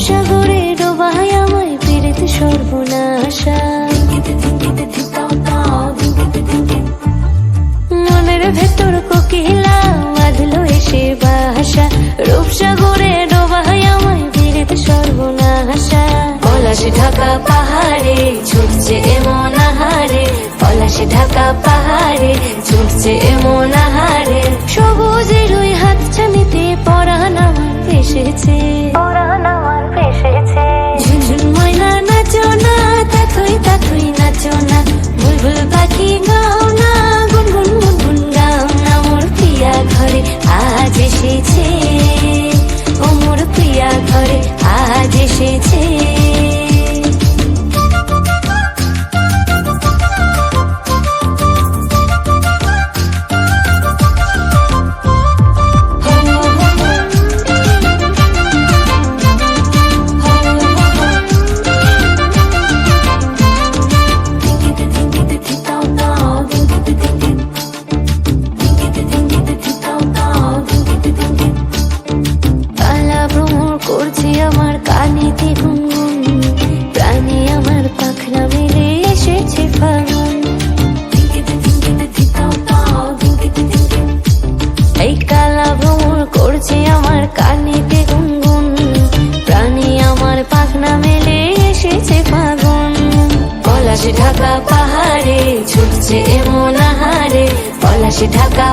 রূপসাগরে ডোবায় আমায় পীড়িত সর্বনাশা। মনের ভেতর কোকিলা বাঁধলো এসে বাসা, রূপসাগরে ডোবায় আমায় পীড়িত সর্বনাশা। পলাশ ঢাকা পাহাড়ে ছুটছে এমন আহারে, পলাশ ঢাকা পাহাড়ে ছুটছে এমন আহারে। সবুজের ওই হাতছানিতে পরাণ আমার ভেসেছে, পরাণ আমার ভেসেছে। ঝুনঝুন ময়না নাচো না, তাথই তাথই নাচো না, বুলবুল পাখি গাও না, গুনগুন গুনগুন গাও না। মোর প্রিয়া ঘরে আজ এসেছে, ও মোর প্রিয়া ঘরে আজ এসেছে। করছি আমার কানেতে গুনগুন, প্রাণে আমার পাখনা মেলে এসেছে ফাগুন। এই কালা ভ্রমণ করছে আমার কানেতে গুনগুন, প্রাণে আমার পাখনা মেলে এসেছে ফাগুন। পলাশ ঢাকা পাহাড়ে ছুটছে এমন আহারে, পলাশ ঢাকা